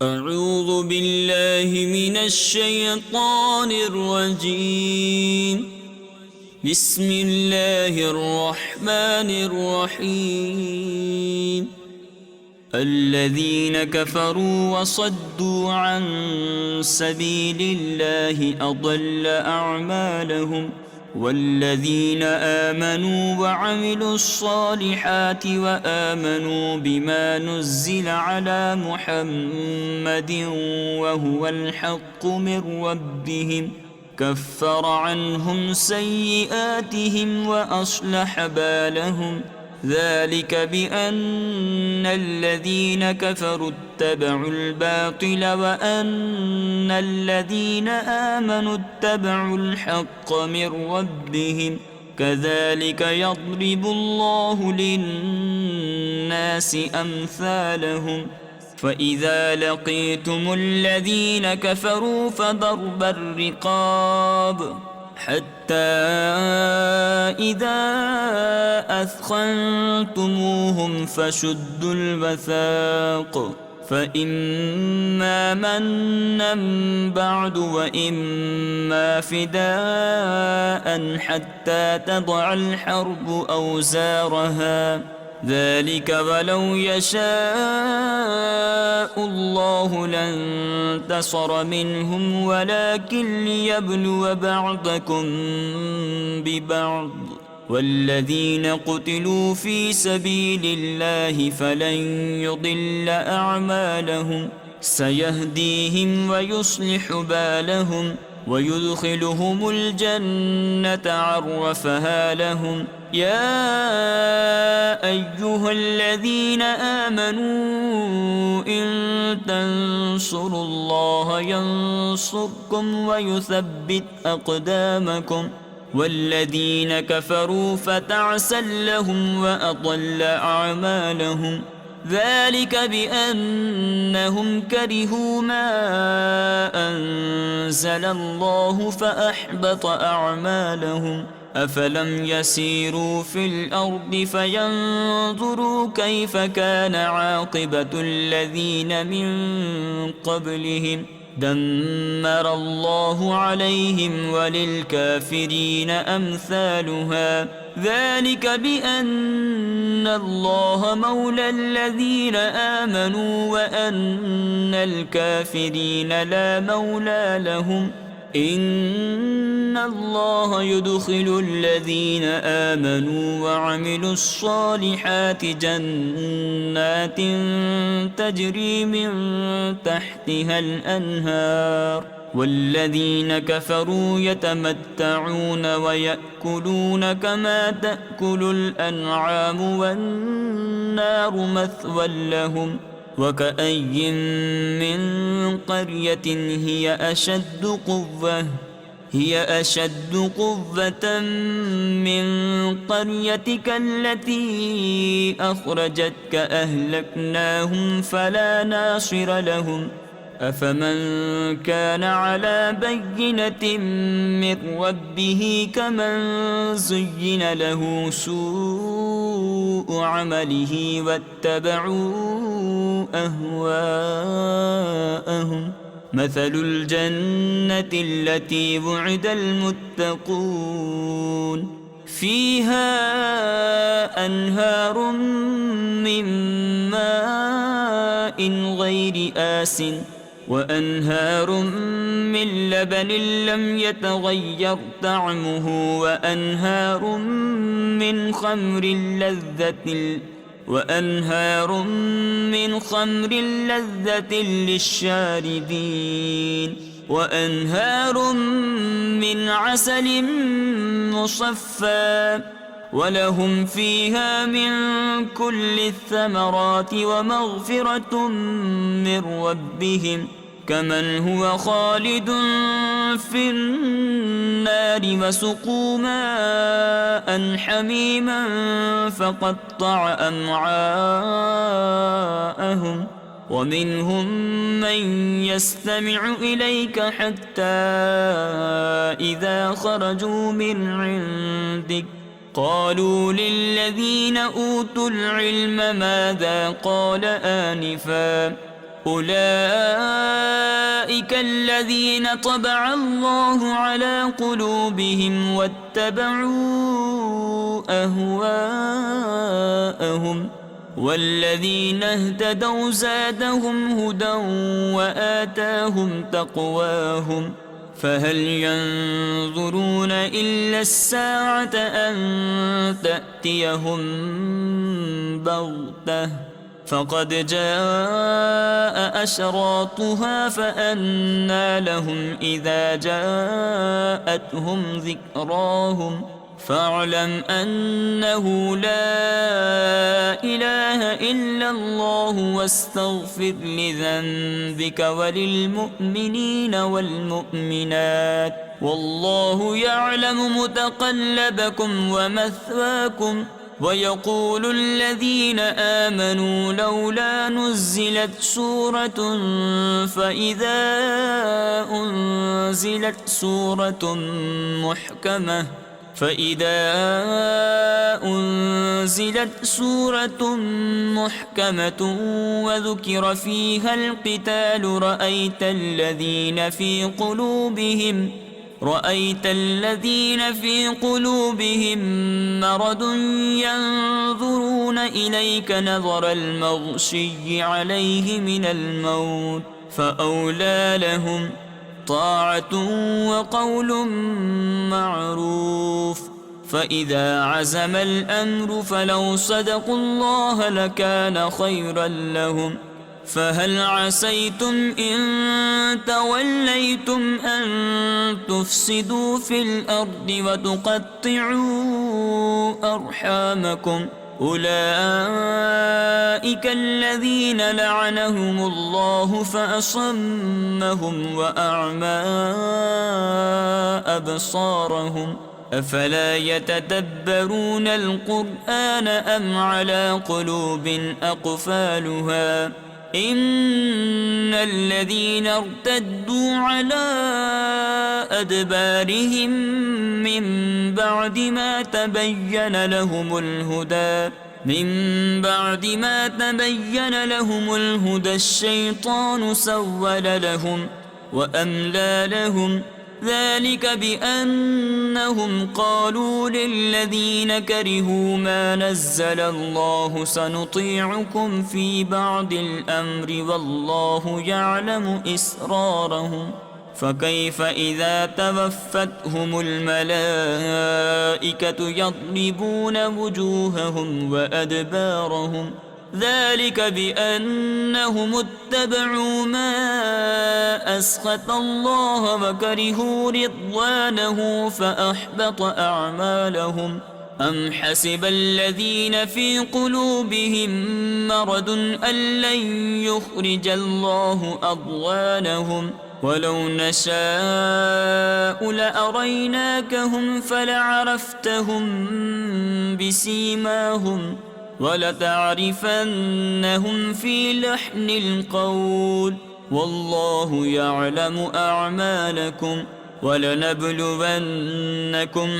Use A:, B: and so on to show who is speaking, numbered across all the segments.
A: أعوذ بالله من الشيطان الرجيم. بسم الله الرحمن الرحيم. الذين كفروا وصدوا عن سبيل الله أضل أعمالهم، والذين آمنوا وعملوا الصالحات وآمنوا بما نزل على محمد وهو الحق من ربهم كفر عنهم سيئاتهم وأصلح بالهم. ذلك بأن الذين كفروا اتبعوا الباطل وأن الذين آمنوا اتبعوا الحق من ربهم. كذلك يضرب الله للناس أمثالهم. فإذا لقيتم الذين كفروا فضرب الرقاب حتى إذا أثخنتموهم فشدوا الوثاق، فإما منا بعد وإما فداء حتى تضع الحرب أوزارها. ذلك ولو يشاء الله لانتصر منهم ولكن ليبلو بعضكم ببعض. والذين قتلوا في سبيل الله فلن يضل أعمالهم، سيهديهم ويصلح بالهم ويدخلهم الجنة عرفها لهم. يا أيها الذين آمنوا إن تنصروا الله ينصركم ويثبت أقدامكم. والذين كفروا فتعسا لهم وأضل أعمالهم. ذلك بأنهم كرهوا ما أنزل الله فأحبط أعمالهم. أفلم يسيروا في الأرض فينظروا كيف كان عاقبة الذين من قبلهم. دمر الله عليهم وللكافرين أمثالها. ذلك بأن الله مولى الذين آمنوا وأن الكافرين لا مولى لهم. إن الله يدخل الذين آمنوا وعملوا الصالحات جنات تجري من تحتها الأنهار، والذين كفروا يتمتعون ويأكلون كما تأكل الأنعام والنار مثوى لهم. وكأي من قرية هي أشد قوة من قريتك التي أخرجتك أهلكناهم فلا ناصر لهم. أفمن كان على بينة من ربه كمن زين له سوء عمله واتبعوا أهواءهم. مثل الجنة التي وعد المتقون فيها أنهار من ماء غير آسٍ وأنهار من لبن لم يتغير طعمه وأنهار من خمر لذة للشاربين وأنهار من عسل مصفى ولهم فيها من كل الثمرات ومغفرة من ربهم كمن هو خالد في النار وسقوا ماء حميما فقطع أمعاءهم. ومنهم من يستمع إليك حتى إذا خرجوا من عندك قالوا للذين أوتوا العلم ماذا قال آنفا أولئك الذين طبع الله على قلوبهم واتبعوا أهواءهم والذين اهتدوا زادهم هدى وآتاهم تقواهم فهل ينظرون إلا الساعة أن تأتيهم بغتة فقد جاء أشراطها فأنى لهم إذا جاءتهم ذكراهم فاعلم أنه لا إله إلا الله واستغفر لذنبك وللمؤمنين والمؤمنات والله يعلم متقلبكم ومثواكم ويقول الذين آمنوا لولا نزلت سورة فإذا أنزلت سورة محكمة وذكر فيها القتال رأيت الذين في قلوبهم مرض ينظرون إليك نظر المغشي عليه من الموت فأولى لهم طاعة وقول معروف فإذا عزم الأمر فلو صدقوا الله لكان خيرا لهم فهل عسيتم إن توليتم أن تفسدوا في الأرض وتقطعوا أرحامكم أولئك الذين لعنهم الله فأصمهم وأعمى أبصارهم أفلا يتدبرون القرآن أم على قلوب أقفالها إن الذين ارتدوا على أدبارهم من بعد ما تبين لهم الهدى الشيطان سول لهم وأملى لهم ذلك بأنهم قالوا للذين كرهوا ما نزل الله سنطيعكم في بعض الأمر والله يعلم إسرارهم فكيف إذا توفتهم الملائكة يضربون وجوههم وأدبارهم ذلك بأنهم اتبعوا ما أسخط الله وكرهوا رضوانه فأحبط أعمالهم أم حسب الذين في قلوبهم مرض أن لن يخرج الله أضغانهم ولو نشاء لأريناكهم فلعرفتهم بسيماهم ولتعرفنهم في لحن القول والله يعلم أعمالكم ولنبلونكم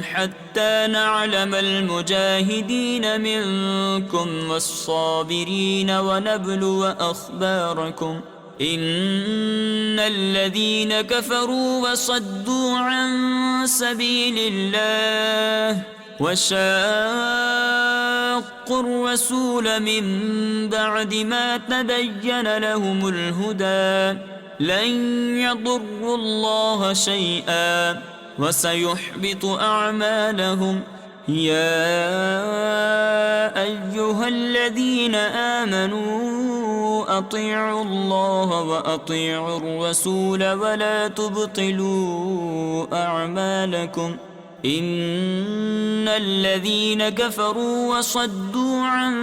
A: حتى نعلم المجاهدين منكم والصابرين ونبلو أخباركم إن الذين كفروا وصدوا عن سبيل الله وشاقوا الرسول من بعد ما تبين لهم الهدى لن يضروا الله شيئا وسيحبط أعمالهم يا أيها الذين آمنوا أطيعوا الله وأطيعوا الرسول ولا تبطلوا أعمالكم إن الذين كفروا وصدوا عن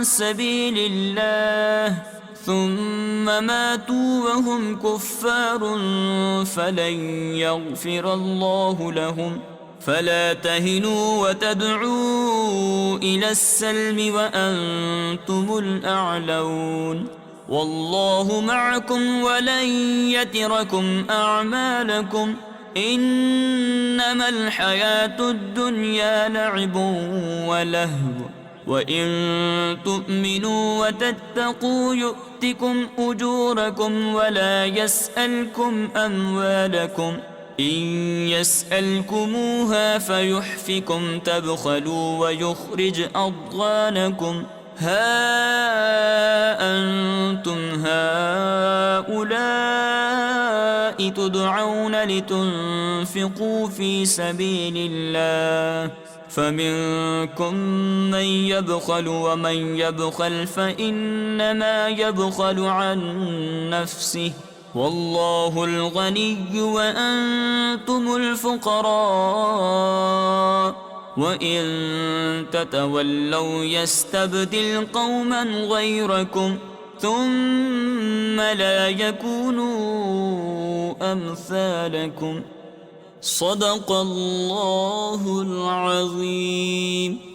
A: سبيل الله ثم ماتوا وهم كفار فلن يغفر الله لهم فلا تهنوا وتدعوا إلى السلم وأنتم الأعلون والله معكم ولن يتركم أعمالكم إنما الحياة الدنيا لعب ولهو وإن تؤمنوا وتتقوا يؤتكم أجوركم ولا يسألكم أموالكم إن يسألكموها فيحفكم تبخلوا ويخرج أضغانكم ها أنتم هؤلاء تدعون لتنفقوا في سبيل الله فمنكم من يبخل ومن يبخل فإنما يبخل عن نفسه والله الغني وأنتم الفقراء وإن تتولوا يستبدل قوما غيركم ثم لا يكونوا أمثالكم صدق الله العظيم.